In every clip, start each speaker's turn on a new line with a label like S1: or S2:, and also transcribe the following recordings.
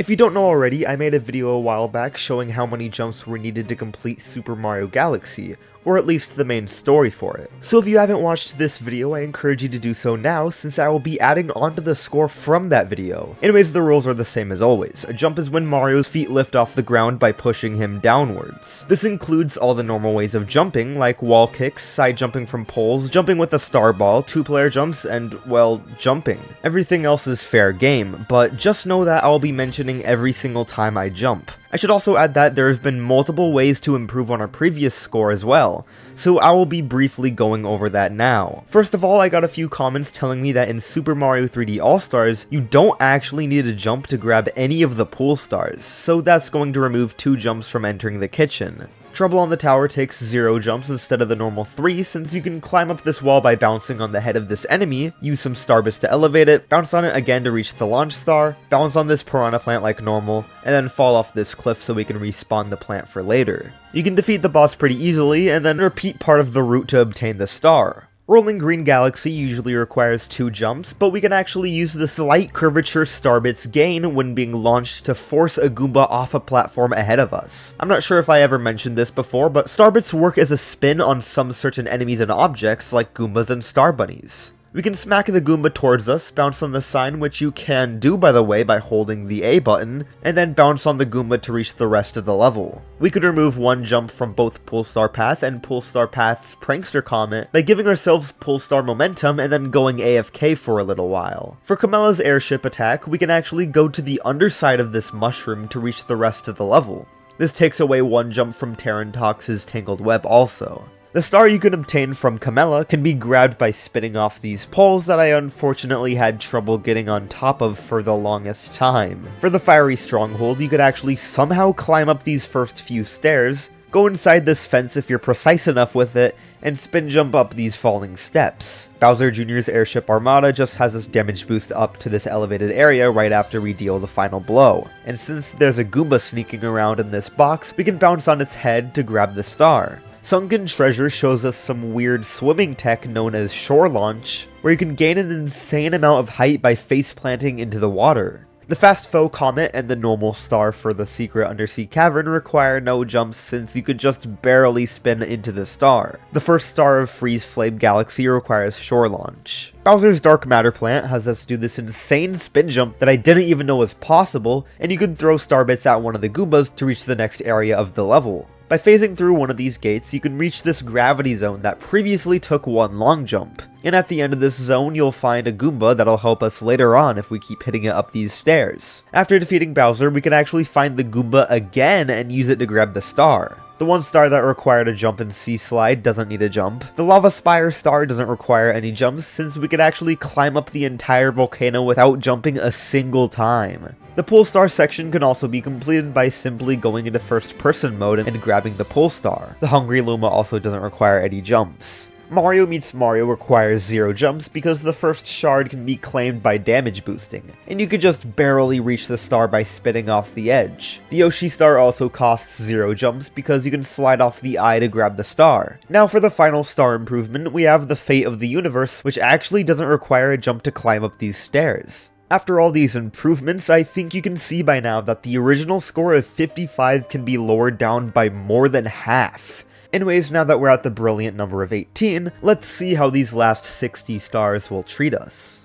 S1: If you don't know already, I made a video a while back showing how many jumps were needed to complete Super Mario Galaxy, or at least the main story for it. So if you haven't watched this video, I encourage you to do so now, since I will be adding onto the score from that video. Anyways, the rules are the same as always. A jump is when Mario's feet lift off the ground by pushing him downwards. This includes all the normal ways of jumping, like wall kicks, side jumping from poles, jumping with a star ball, two-player jumps, and, well, jumping. Everything else is fair game, but just know that I'll be mentioning every single time I jump. I should also add that there have been multiple ways to improve on our previous score as well, so I will be briefly going over that now. First of all, I got a few comments telling me that in Super Mario 3D All-Stars, you don't actually need a jump to grab any of the pool stars, so that's going to remove 2 jumps from entering the kitchen. Trouble on the Tower takes 0 jumps instead of the normal 3, since you can climb up this wall by bouncing on the head of this enemy, use some Starbits to elevate it, bounce on it again to reach the launch star, bounce on this piranha plant like normal, and then fall off this cliff so we can respawn the plant for later. You can defeat the boss pretty easily, and then repeat part of the route to obtain the star. Rolling Green Galaxy usually requires 2 jumps, but we can actually use the slight curvature Starbits gain when being launched to force a Goomba off a platform ahead of us. I'm not sure if I ever mentioned this before, but Starbits work as a spin on some certain enemies and objects like Goombas and Star Bunnies. We can smack the Goomba towards us, bounce on the sign, which you can do by the way by holding the A button, and then bounce on the Goomba to reach the rest of the level. We could remove 1 jump from both Poolstar Path and Poolstar Path's Prankster Comet by giving ourselves Poolstar momentum and then going AFK for a little while. For Kamella's airship attack, we can actually go to the underside of this mushroom to reach the rest of the level. This takes away 1 jump from Tarantox's Tangled Web also. The star you can obtain from Kamella can be grabbed by spinning off these poles that I unfortunately had trouble getting on top of for the longest time. For the Fiery Stronghold, you could actually somehow climb up these first few stairs, go inside this fence if you're precise enough with it, and spin jump up these falling steps. Bowser Jr.'s Airship Armada just has this damage boost up to this elevated area right after we deal the final blow. And since there's a Goomba sneaking around in this box, we can bounce on its head to grab the star. Sunken Treasure shows us some weird swimming tech known as Shore Launch, where you can gain an insane amount of height by face planting into the water. The Fast Foe Comet and the normal star for the secret undersea cavern require no jumps since you could just barely spin into the star. The first star of Freeze Flame Galaxy requires Shore Launch. Bowser's Dark Matter Plant has us do this insane spin jump that I didn't even know was possible, and you can throw Starbits at one of the Goombas to reach the next area of the level. By phasing through one of these gates, you can reach this gravity zone that previously took 1 long jump. And at the end of this zone, you'll find a Goomba that'll help us later on if we keep hitting it up these stairs. After defeating Bowser, we can actually find the Goomba again and use it to grab the star. The 1 star that required a jump in Sea Slide doesn't need a jump. The Lava Spire star doesn't require any jumps since we could actually climb up the entire volcano without jumping a single time. The Pool Star section can also be completed by simply going into first person mode and grabbing the Pool Star. The Hungry Luma also doesn't require any jumps. Mario Meets Mario requires 0 jumps because the first shard can be claimed by damage boosting, and you could just barely reach the star by spinning off the edge. The Yoshi star also costs 0 jumps because you can slide off the eye to grab the star. Now for the final star improvement, we have the Fate of the Universe, which actually doesn't require a jump to climb up these stairs. After all these improvements, I think you can see by now that the original score of 55 can be lowered down by more than half. Anyways, now that we're at the brilliant number of 18, let's see how these last 60 stars will treat us.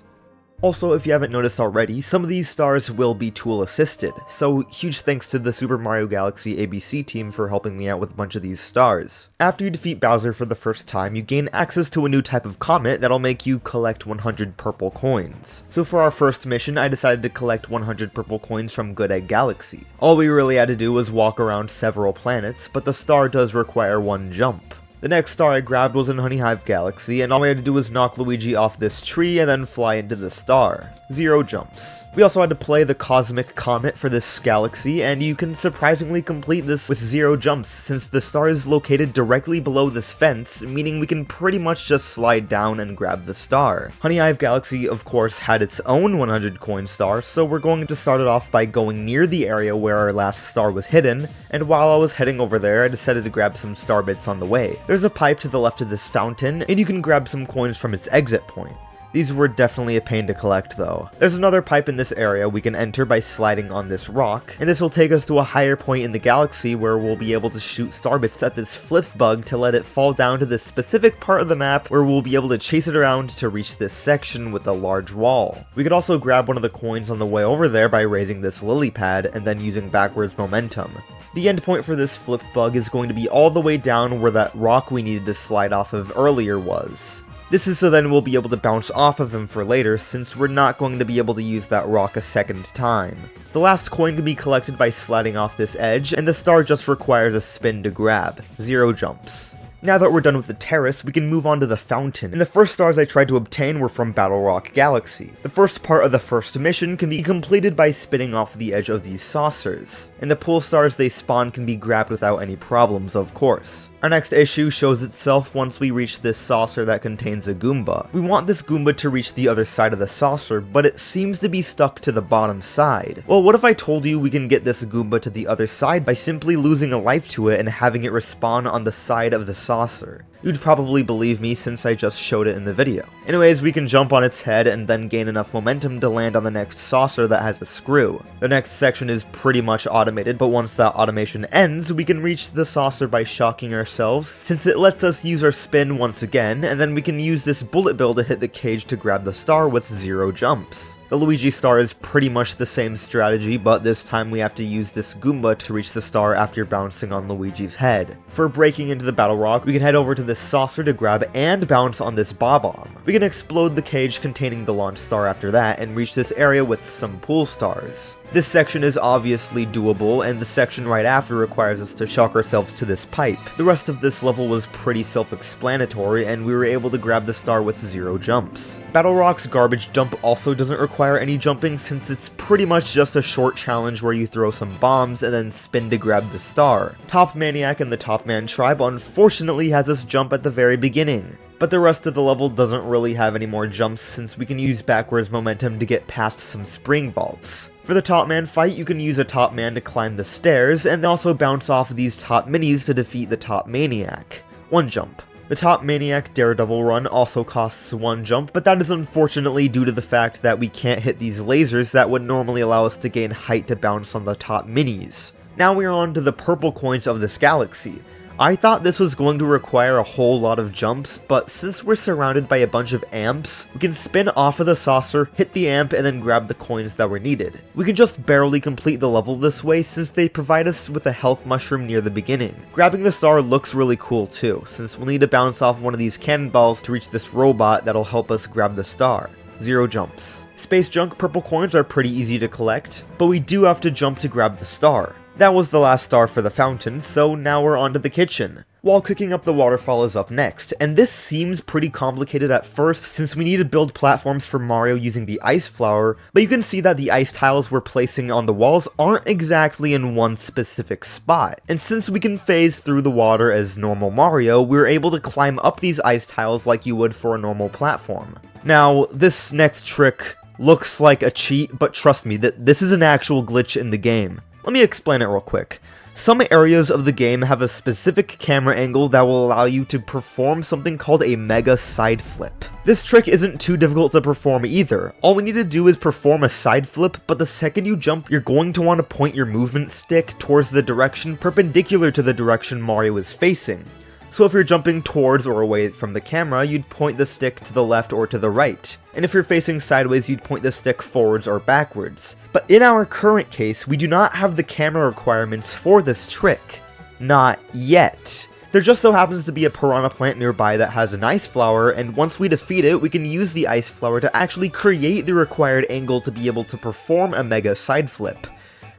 S1: Also, if you haven't noticed already, some of these stars will be tool assisted, so huge thanks to the Super Mario Galaxy ABC team for helping me out with a bunch of these stars. After you defeat Bowser for the first time, you gain access to a new type of comet that'll make you collect 100 purple coins. So for our first mission, I decided to collect 100 purple coins from Good Egg Galaxy. All we really had to do was walk around several planets, but the star does require 1 jump. The next star I grabbed was in Honey Hive Galaxy, and all we had to do was knock Luigi off this tree and then fly into the star. 0 jumps. We also had to play the Cosmic Comet for this galaxy, and you can surprisingly complete this with 0 jumps since the star is located directly below this fence, meaning we can pretty much just slide down and grab the star. Honey Hive Galaxy of course had its own 100 coin star, so we're going to start it off by going near the area where our last star was hidden, and while I was heading over there I decided to grab some star bits on the way. There's a pipe to the left of this fountain, and you can grab some coins from its exit point. These were definitely a pain to collect though. There's another pipe in this area we can enter by sliding on this rock, and this will take us to a higher point in the galaxy where we'll be able to shoot star bits at this flip bug to let it fall down to this specific part of the map where we'll be able to chase it around to reach this section with a large wall. We could also grab one of the coins on the way over there by raising this lily pad and then using backwards momentum. The end point for this flip bug is going to be all the way down where that rock we needed to slide off of earlier was. This is so then we'll be able to bounce off of him for later, since we're not going to be able to use that rock a second time. The last coin can be collected by sliding off this edge, and the star just requires a spin to grab. 0 jumps. Now that we're done with the terrace, we can move on to the fountain, and the first stars I tried to obtain were from Battle Rock Galaxy. The first part of the first mission can be completed by spinning off the edge of these saucers, and the pool stars they spawn can be grabbed without any problems, of course. Our next issue shows itself once we reach this saucer that contains a Goomba. We want this Goomba to reach the other side of the saucer, but it seems to be stuck to the bottom side. Well, what if I told you we can get this Goomba to the other side by simply losing a life to it and having it respawn on the side of the saucer? You'd probably believe me since I just showed it in the video. Anyways, we can jump on its head and then gain enough momentum to land on the next saucer that has a screw. The next section is pretty much automated, but once that automation ends, we can reach the saucer by shocking ourselves, since it lets us use our spin once again, and then we can use this bullet bill to hit the cage to grab the star with 0 jumps. The Luigi star is pretty much the same strategy, but this time we have to use this Goomba to reach the star after bouncing on Luigi's head. For breaking into the Battle Rock, we can head over to this saucer to grab and bounce on this Bob-omb. We can explode the cage containing the launch star after that and reach this area with some pool stars. This section is obviously doable, and the section right after requires us to shock ourselves to this pipe. The rest of this level was pretty self-explanatory, and we were able to grab the star with 0 jumps. Battle Rock's garbage dump also doesn't require any jumping, since it's pretty much just a short challenge where you throw some bombs and then spin to grab the star. Top Maniac and the Top Man tribe unfortunately has us jump at the very beginning, but the rest of the level doesn't really have any more jumps since we can use backwards momentum to get past some spring vaults. For the Top Man fight, you can use a Top Man to climb the stairs, and also bounce off these Top Minis to defeat the Top Maniac. 1 jump. The Top Maniac Daredevil run also costs 1 jump, but that is unfortunately due to the fact that we can't hit these lasers that would normally allow us to gain height to bounce on the Top Minis. Now we are on to the purple coins of this galaxy. I thought this was going to require a whole lot of jumps, but since we're surrounded by a bunch of amps, we can spin off of the saucer, hit the amp, and then grab the coins that were needed. We can just barely complete the level this way since they provide us with a health mushroom near the beginning. Grabbing the star looks really cool too, since we'll need to bounce off one of these cannonballs to reach this robot that'll help us grab the star. 0 jumps. Space Junk purple coins are pretty easy to collect, but we do have to jump to grab the star. That was the last star for the fountain, so now we're on to the kitchen. Wall cooking up the waterfall is up next, and this seems pretty complicated at first since we need to build platforms for Mario using the ice flower, but you can see that the ice tiles we're placing on the walls aren't exactly in one specific spot. And since we can phase through the water as normal Mario, we're able to climb up these ice tiles like you would for a normal platform. Now, this next trick looks like a cheat, but trust me, this is an actual glitch in the game. Let me explain it real quick. Some areas of the game have a specific camera angle that will allow you to perform something called a mega side flip. This trick isn't too difficult to perform either. All we need to do is perform a side flip, but the second you jump, you're going to want to point your movement stick towards the direction perpendicular to the direction Mario is facing. So if you're jumping towards or away from the camera, you'd point the stick to the left or to the right. And if you're facing sideways, you'd point the stick forwards or backwards. But in our current case, we do not have the camera requirements for this trick. Not yet. There just so happens to be a piranha plant nearby that has an ice flower, and once we defeat it, we can use the ice flower to actually create the required angle to be able to perform a mega side flip.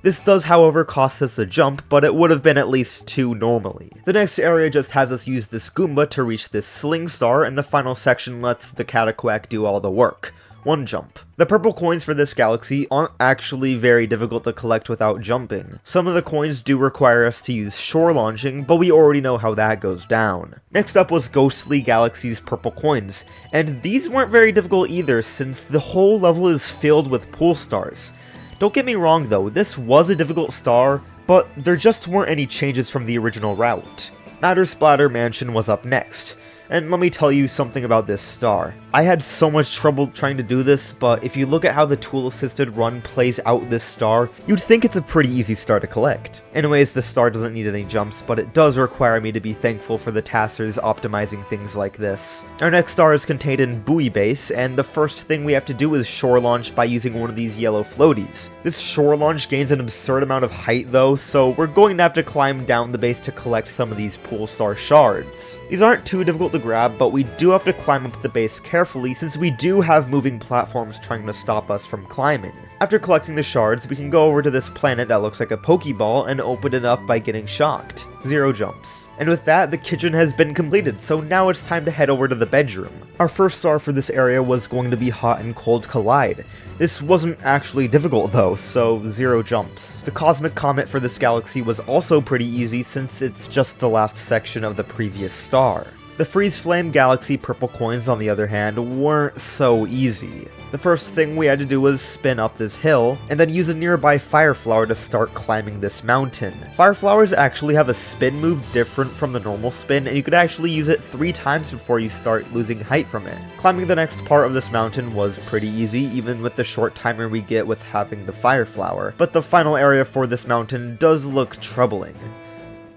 S1: This does, however, cost us a jump, but it would have been at least 2 normally. The next area just has us use this Goomba to reach this Sling Star, and the final section lets the Cataquack do all the work. 1 jump. The purple coins for this galaxy aren't actually very difficult to collect without jumping. Some of the coins do require us to use shore launching, but we already know how that goes down. Next up was Ghostly Galaxy's purple coins, and these weren't very difficult either since the whole level is filled with pool stars. Don't get me wrong though, this was a difficult star, but there just weren't any changes from the original route. Matter Splatter Mansion was up next, And let me tell you something about this star. I had so much trouble trying to do this, but if you look at how the tool-assisted run plays out this star, you'd think it's a pretty easy star to collect. Anyways, this star doesn't need any jumps, but it does require me to be thankful for the TASers optimizing things like this. Our next star is contained in Buoy Base, and the first thing we have to do is shore launch by using one of these yellow floaties. This shore launch gains an absurd amount of height though, so we're going to have to climb down the base to collect some of these pool star shards. These aren't too difficult to grab, but we do have to climb up the base carefully since we do have moving platforms trying to stop us from climbing. After collecting the shards, we can go over to this planet that looks like a Pokeball and open it up by getting shocked. 0 jumps. And with that, the kitchen has been completed, so now it's time to head over to the bedroom. Our first star for this area was going to be Hot and Cold Collide. This wasn't actually difficult though, so 0 jumps. The Cosmic Comet for this galaxy was also pretty easy since it's just the last section of the previous star. The Freeze Flame Galaxy purple coins, on the other hand, weren't so easy. The first thing we had to do was spin up this hill, and then use a nearby Fire Flower to start climbing this mountain. Fire Flowers actually have a spin move different from the normal spin, and you could actually use it 3 times before you start losing height from it. Climbing the next part of this mountain was pretty easy, even with the short timer we get with having the Fire Flower, but the final area for this mountain does look troubling.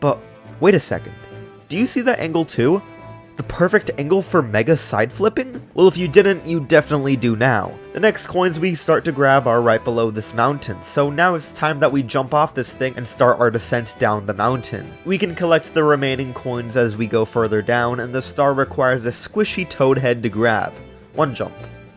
S1: But wait a second, do you see that angle too? The perfect angle for mega side flipping? Well, if you didn't, you definitely do now. The next coins we start to grab are right below this mountain, so now it's time that we jump off this thing and start our descent down the mountain. We can collect the remaining coins as we go further down, and the star requires a squishy toad head to grab. 1 jump.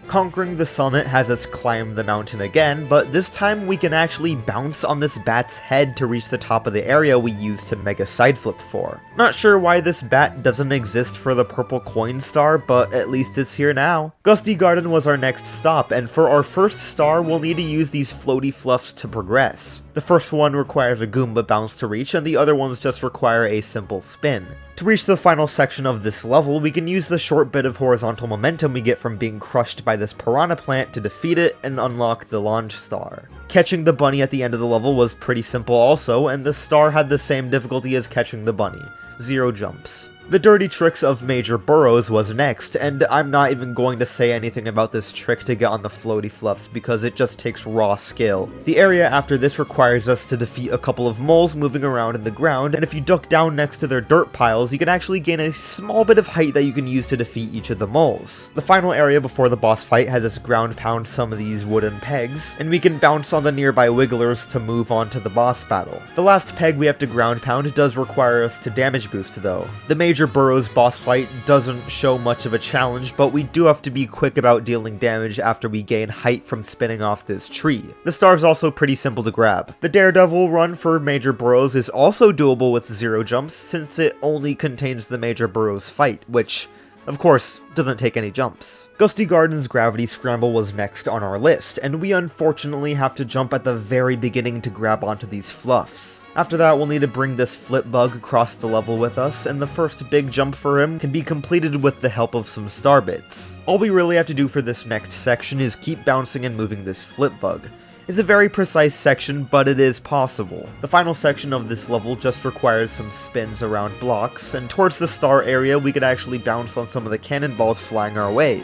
S1: Conquering the summit has us climb the mountain again, but this time we can actually bounce on this bat's head to reach the top of the area we used to mega side flip for. Not sure why this bat doesn't exist for the purple coin star, but at least it's here now. Gusty Garden was our next stop, and for our first star we'll need to use these floaty fluffs to progress. The first one requires a Goomba bounce to reach, and the other ones just require a simple spin. To reach the final section of this level, we can use the short bit of horizontal momentum we get from being crushed by this piranha plant to defeat it and unlock the launch star. Catching the bunny at the end of the level was pretty simple also, and the star had the same difficulty as catching the bunny. 0 jumps. The Dirty Tricks of Major Burrows was next, and I'm not even going to say anything about this trick to get on the floaty fluffs because it just takes raw skill. The area after this requires us to defeat a couple of moles moving around in the ground, and if you duck down next to their dirt piles, you can actually gain a small bit of height that you can use to defeat each of the moles. The final area before the boss fight has us ground pound some of these wooden pegs, and we can bounce on the nearby wigglers to move on to the boss battle. The last peg we have to ground pound does require us to damage boost though. The Major Burrows boss fight doesn't show much of a challenge, but we do have to be quick about dealing damage after we gain height from spinning off this tree. The star is also pretty simple to grab. The Daredevil run for Major Burrows is also doable with 0 jumps since it only contains the Major Burrows fight, which of course doesn't take any jumps. Gusty Garden's Gravity Scramble was next on our list, and we unfortunately have to jump at the very beginning to grab onto these fluffs. After that, we'll need to bring this flip bug across the level with us, and the first big jump for him can be completed with the help of some star bits. All we really have to do for this next section is keep bouncing and moving this flip bug. It's a very precise section, but it is possible. The final section of this level just requires some spins around blocks, and towards the star area we could actually bounce on some of the cannonballs flying our way.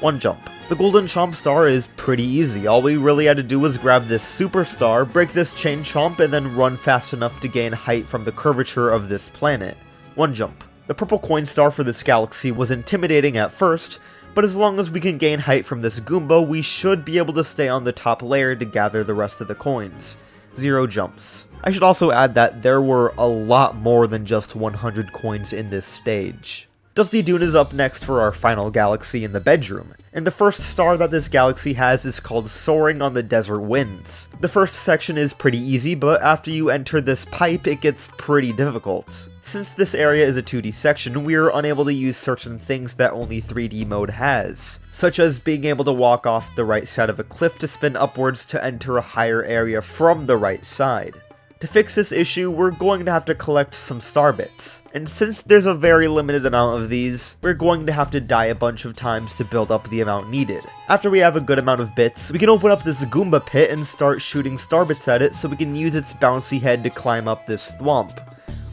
S1: 1 jump. The Golden Chomp Star is pretty easy. All we really had to do was grab this Super Star, break this Chain Chomp, and then run fast enough to gain height from the curvature of this planet. 1 jump. The Purple Coin Star for this galaxy was intimidating at first, but as long as we can gain height from this Goomba, we should be able to stay on the top layer to gather the rest of the coins. 0 jumps. I should also add that there were a lot more than just 100 coins in this stage. Dusty Dune is up next for our final galaxy in the bedroom, and the first star that this galaxy has is called Soaring on the Desert Winds. The first section is pretty easy, but after you enter this pipe, it gets pretty difficult. Since this area is a 2D section, we are unable to use certain things that only 3D mode has, such as being able to walk off the right side of a cliff to spin upwards to enter a higher area from the right side. To fix this issue, we're going to have to collect some star bits, and since there's a very limited amount of these, we're going to have to die a bunch of times to build up the amount needed. After we have a good amount of bits, we can open up this Goomba pit and start shooting star bits at it so we can use its bouncy head to climb up this thwomp.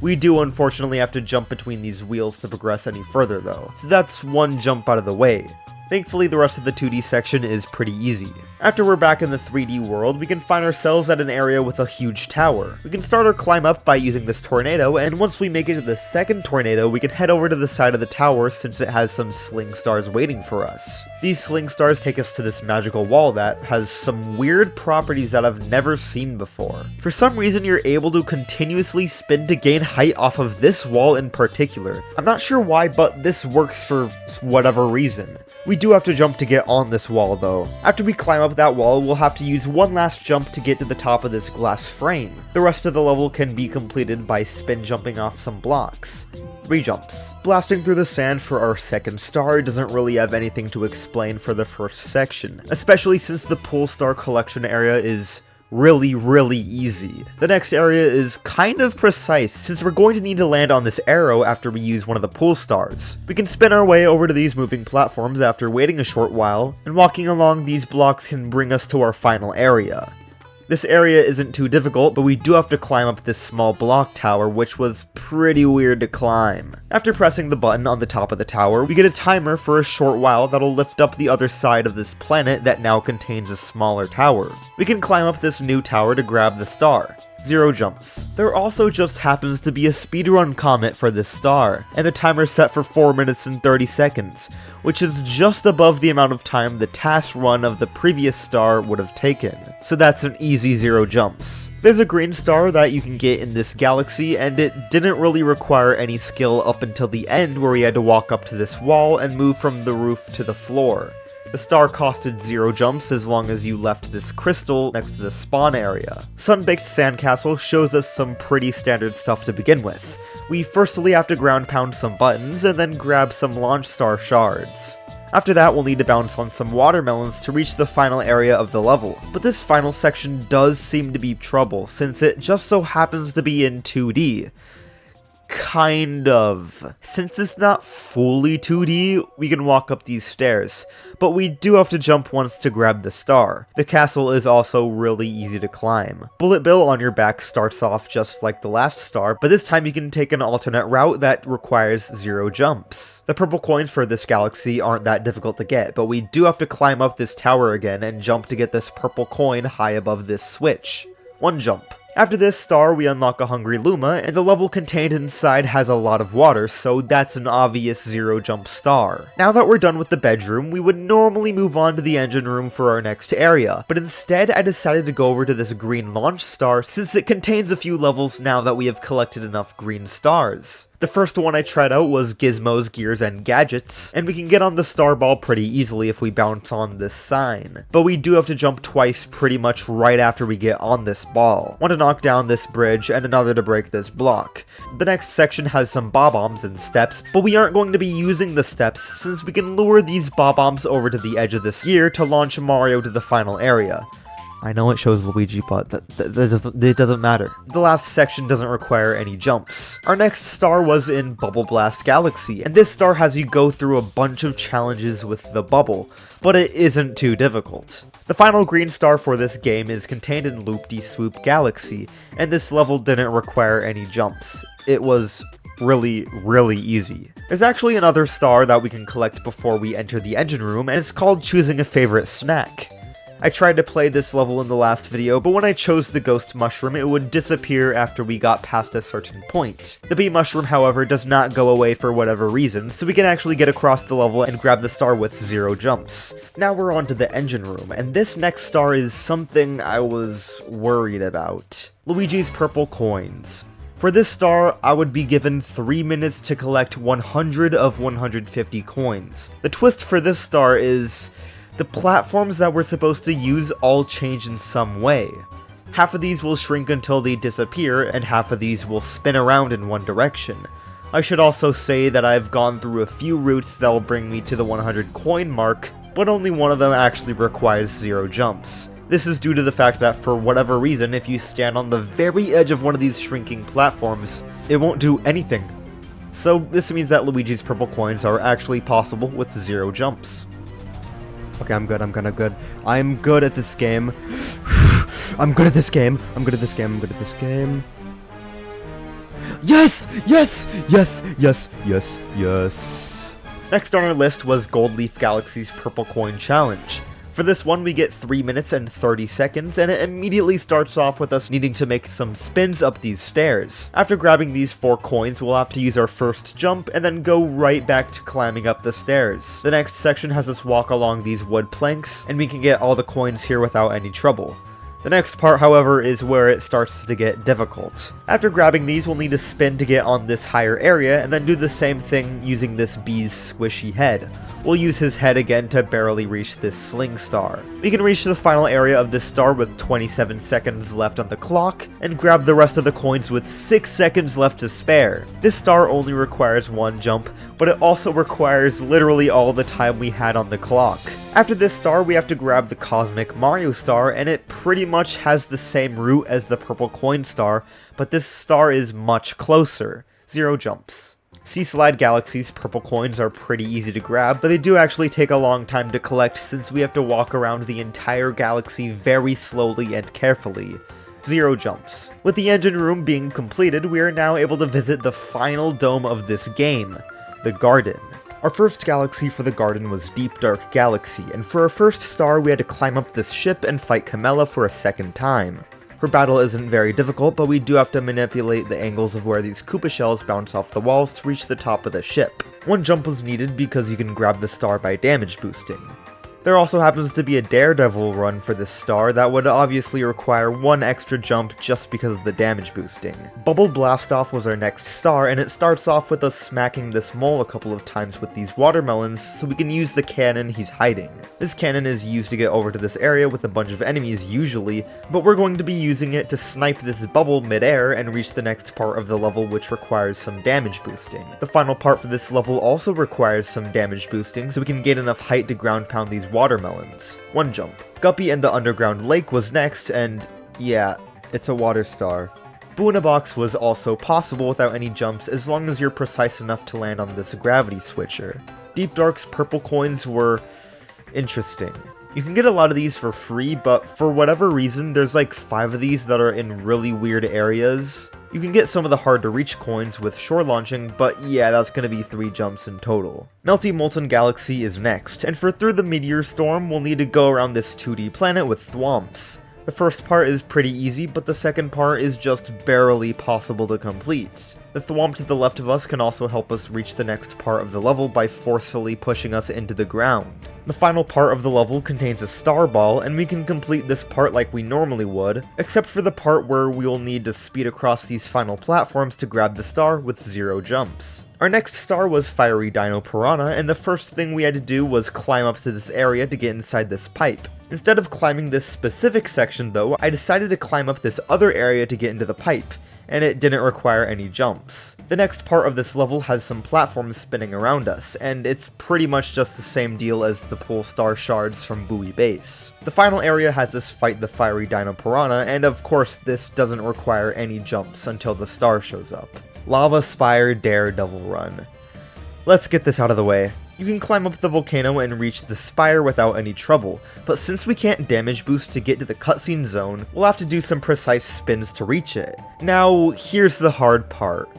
S1: We do unfortunately have to jump between these wheels to progress any further though, so that's one jump out of the way. Thankfully, the rest of the 2D section is pretty easy. After we're back in the 3D world, we can find ourselves at an area with a huge tower. We can start our climb up by using this tornado, and once we make it to the second tornado, we can head over to the side of the tower since it has some sling stars waiting for us. These sling stars take us to this magical wall that has some weird properties that I've never seen before. For some reason, you're able to continuously spin to gain height off of this wall in particular. I'm not sure why, but this works for whatever reason. We do have to jump to get on this wall though. After we climb up that wall, we'll have to use one last jump to get to the top of this glass frame. The rest of the level can be completed by spin jumping off some blocks. 3 jumps. Blasting through the sand for our second star doesn't really have anything to explain for the first section, especially since the pool star collection area is really easy. The next area is kind of precise, since we're going to need to land on this arrow after we use one of the pool stars. We can spin our way over to these moving platforms after waiting a short while, and walking along these blocks can bring us to our final area. This area isn't too difficult, but we do have to climb up this small block tower, which was pretty weird to climb. After pressing the button on the top of the tower, we get a timer for a short while that'll lift up the other side of this planet that now contains a smaller tower. We can climb up this new tower to grab the star. 0 jumps. There also just happens to be a speedrun comment for this star, and the timer set for 4 minutes and 30 seconds, which is just above the amount of time the task run of the previous star would have taken. So that's an easy 0 jumps. There's a green star that you can get in this galaxy, and it didn't really require any skill up until the end where we had to walk up to this wall and move from the roof to the floor. The star costed 0 jumps as long as you left this crystal next to the spawn area. Sun-Baked Sandcastle shows us some pretty standard stuff to begin with. We firstly have to ground pound some buttons and then grab some launch star shards. After that, we'll need to bounce on some watermelons to reach the final area of the level. But this final section does seem to be trouble, since it just so happens to be in 2D. Kind of. Since it's not fully 2D, we can walk up these stairs, but we do have to jump once to grab the star. The castle is also really easy to climb. Bullet Bill on your back starts off just like the last star, but this time you can take an alternate route that requires 0 jumps. The purple coins for this galaxy aren't that difficult to get, but we do have to climb up this tower again and jump to get this purple coin high above this switch. 1 jump. After this star, we unlock a Hungry Luma, and the level contained inside has a lot of water, so that's an obvious 0 jump star. Now that we're done with the bedroom, we would normally move on to the engine room for our next area, but instead I decided to go over to this green launch star since it contains a few levels now that we have collected enough green stars. The first one I tried out was Gizmos, Gears, and Gadgets, and we can get on the star ball pretty easily if we bounce on this sign. But we do have to jump twice pretty much right after we get on this ball. One to knock down this bridge, and another to break this block. The next section has some bob-ombs and steps, but we aren't going to be using the steps since we can lure these bob-ombs over to the edge of this gear to launch Mario to the final area. I know it shows Luigi, but it doesn't matter. The last section doesn't require any jumps. Our next star was in Bubble Blast Galaxy, and this star has you go through a bunch of challenges with the bubble, but it isn't too difficult. The final green star for this game is contained in Loop-De-Swoop Galaxy, and this level didn't require any jumps. It was really easy. There's actually another star that we can collect before we enter the engine room, and it's called choosing a favorite snack. I tried to play this level in the last video, but when I chose the ghost mushroom, it would disappear after we got past a certain point. The bee mushroom, however, does not go away for whatever reason, so we can actually get across the level and grab the star with 0 jumps. Now we're on to the engine room, and this next star is something I was worried about. Luigi's purple coins. For this star, I would be given 3 minutes to collect 100 of 150 coins. The twist for this star is the platforms that we're supposed to use all change in some way. Half of these will shrink until they disappear, and half of these will spin around in one direction. I should also say that I've gone through a few routes that will bring me to the 100 coin mark, but only one of them actually requires 0 jumps. This is due to the fact that for whatever reason, if you stand on the very edge of one of these shrinking platforms, it won't do anything. So this means that Luigi's purple coins are actually possible with 0 jumps. Okay, I'm good. I'm good at this game. I'm good at this game. Yes! Yes! Yes! Yes! Yes! Yes! Next on our list was Gold Leaf Galaxy's Purple Coin Challenge. For this one, we get 3 minutes and 30 seconds, and it immediately starts off with us needing to make some spins up these stairs. After grabbing these 4 coins, we'll have to use our first jump, and then go right back to climbing up the stairs. The next section has us walk along these wood planks, and we can get all the coins here without any trouble. The next part, however, is where it starts to get difficult. After grabbing these, we'll need to spin to get on this higher area, and then do the same thing using this bee's squishy head. We'll use his head again to barely reach this sling star. We can reach the final area of this star with 27 seconds left on the clock, and grab the rest of the coins with 6 seconds left to spare. This star only requires 1 jump, but it also requires literally all the time we had on the clock. After this star, we have to grab the Cosmic Mario Star, and it pretty much has the same route as the Purple Coin Star, but this star is much closer. 0 jumps. Sea Slide Galaxy's purple coins are pretty easy to grab, but they do actually take a long time to collect since we have to walk around the entire galaxy very slowly and carefully. 0 jumps. With the engine room being completed, we are now able to visit the final dome of this game, the Garden. Our first galaxy for the Garden was Deep Dark Galaxy, and for our first star we had to climb up this ship and fight Camilla for a second time. Her battle isn't very difficult, but we do have to manipulate the angles of where these Koopa shells bounce off the walls to reach the top of the ship. 1 jump was needed because you can grab the star by damage boosting. There also happens to be a Daredevil run for this star that would obviously require 1 extra jump just because of the damage boosting. Bubble Blastoff was our next star, and it starts off with us smacking this mole a couple of times with these watermelons so we can use the cannon he's hiding. This cannon is used to get over to this area with a bunch of enemies usually, but we're going to be using it to snipe this bubble mid-air and reach the next part of the level, which requires some damage boosting. The final part for this level also requires some damage boosting so we can gain enough height to ground pound these watermelons. 1 jump. Guppy and the Underground Lake was next, and yeah, it's a water star. Boo in a Box was also possible without any jumps as long as you're precise enough to land on this gravity switcher. Deep Dark's purple coins were interesting. You can get a lot of these for free, but for whatever reason, there's like 5 of these that are in really weird areas. You can get some of the hard to reach coins with shore launching, but yeah, that's gonna be 3 jumps in total. Melty Molten Galaxy is next, and for Through the Meteor Storm, we'll need to go around this 2D planet with thwomps. The first part is pretty easy, but the second part is just barely possible to complete. The thwomp to the left of us can also help us reach the next part of the level by forcefully pushing us into the ground. The final part of the level contains a star ball, and we can complete this part like we normally would, except for the part where we will need to speed across these final platforms to grab the star with 0 jumps. Our next star was Fiery Dino Piranha, and the first thing we had to do was climb up to this area to get inside this pipe. Instead of climbing this specific section though, I decided to climb up this other area to get into the pipe, and it didn't require any jumps. The next part of this level has some platforms spinning around us, and it's pretty much just the same deal as the Pole Star shards from Bowie Base. The final area has us fight the Fiery Dino Piranha, and of course this doesn't require any jumps until the star shows up. Lava Spire Daredevil Run. Let's get this out of the way. You can climb up the volcano and reach the spire without any trouble, but since we can't damage boost to get to the cutscene zone, we'll have to do some precise spins to reach it. Now, here's the hard part.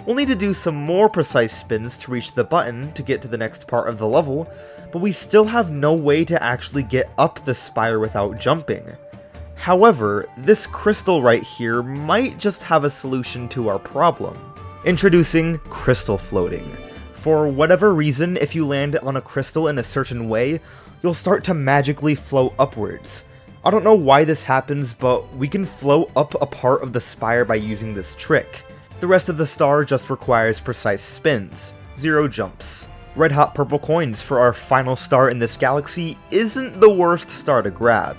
S1: We'll need to do some more precise spins to reach the button to get to the next part of the level, but we still have no way to actually get up the spire without jumping. However, this crystal right here might just have a solution to our problem. Introducing Crystal Floating. For whatever reason, if you land on a crystal in a certain way, you'll start to magically float upwards. I don't know why this happens, but we can float up a part of the spire by using this trick. The rest of the star just requires precise spins, 0 jumps. Red Hot Purple Coins for our final star in this galaxy isn't the worst star to grab,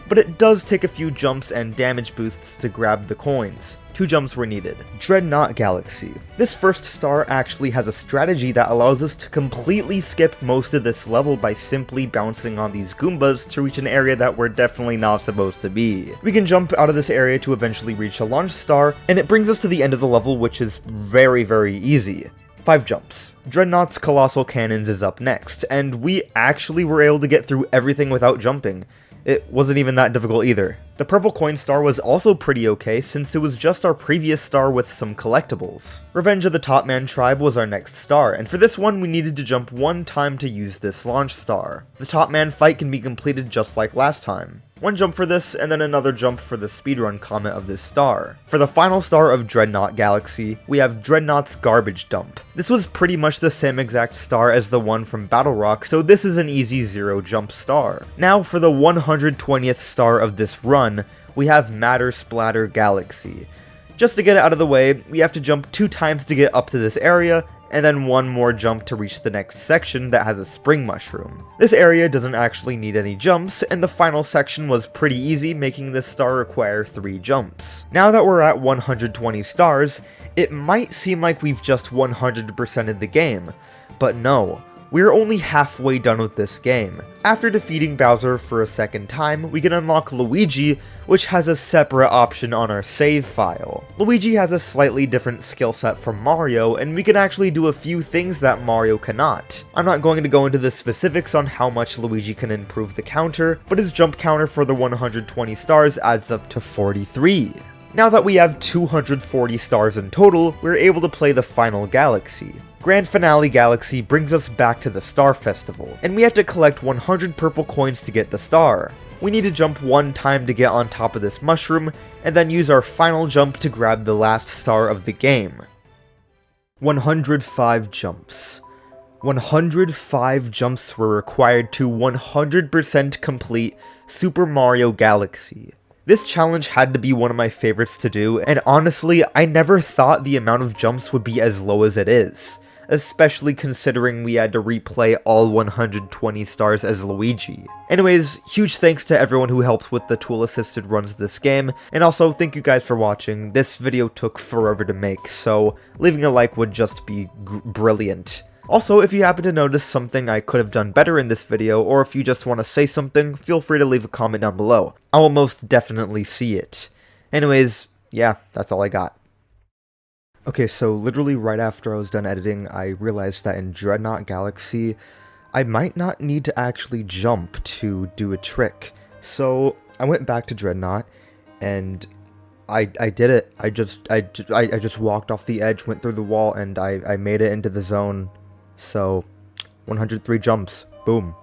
S1: but it does take a few jumps and damage boosts to grab the coins. 2 jumps were needed. Dreadnought Galaxy. This first star actually has a strategy that allows us to completely skip most of this level by simply bouncing on these Goombas to reach an area that we're definitely not supposed to be. We can jump out of this area to eventually reach a launch star, and it brings us to the end of the level, which is very, very easy. 5 jumps. Dreadnought's Colossal Cannons is up next, and we actually were able to get through everything without jumping. it wasn't even that difficult either. The purple coin star was also pretty okay since it was just our previous star with some collectibles. Revenge of the Top Man Tribe was our next star, and for this one we needed to jump one time to use this launch star. The Top Man fight can be completed just like last time. One jump for this, and then another jump for the speedrun comment of this star. For the final star of Dreadnought Galaxy, we have Dreadnought's Garbage Dump. This was pretty much the same exact star as the one from Battle Rock, so this is an easy 0 jump star. Now for the 120th star of this run, we have Matter Splatter Galaxy. Just to get it out of the way, we have to jump 2 times to get up to this area, and then 1 more jump to reach the next section that has a spring mushroom. This area doesn't actually need any jumps, and the final section was pretty easy, making this star require 3 jumps. Now that we're at 120 stars, it might seem like we've just 100%ed the game, but no. We're only halfway done with this game. After defeating Bowser for a second time, we can unlock Luigi, which has a separate option on our save file. Luigi has a slightly different skill set from Mario, and we can actually do a few things that Mario cannot. I'm not going to go into the specifics on how much Luigi can improve the counter, but his jump counter for the 120 stars adds up to 43. Now that we have 240 stars in total, we're able to play the final galaxy. Grand Finale Galaxy brings us back to the Star Festival, and we have to collect 100 purple coins to get the star. We need to jump 1 time to get on top of this mushroom, and then use our final jump to grab the last star of the game. 105 jumps. 105 jumps were required to 100% complete Super Mario Galaxy. This challenge had to be one of my favorites to do, and honestly, I never thought the amount of jumps would be as low as it is, especially considering we had to replay all 120 stars as Luigi. Anyways, huge thanks to everyone who helped with the tool-assisted runs of this game, and also thank you guys for watching. This video took forever to make, so leaving a like would just be brilliant. Also, if you happen to notice something I could have done better in this video, or if you just want to say something, feel free to leave a comment down below. I will most definitely see it. Anyways, yeah, that's all I got. Okay, so literally right after I was done editing, I realized that in Dreadnought Galaxy, I might not need to actually jump to do a trick. So I went back to Dreadnought, and I did it. I just walked off the edge, went through the wall, and I made it into the zone. So 103 jumps. Boom.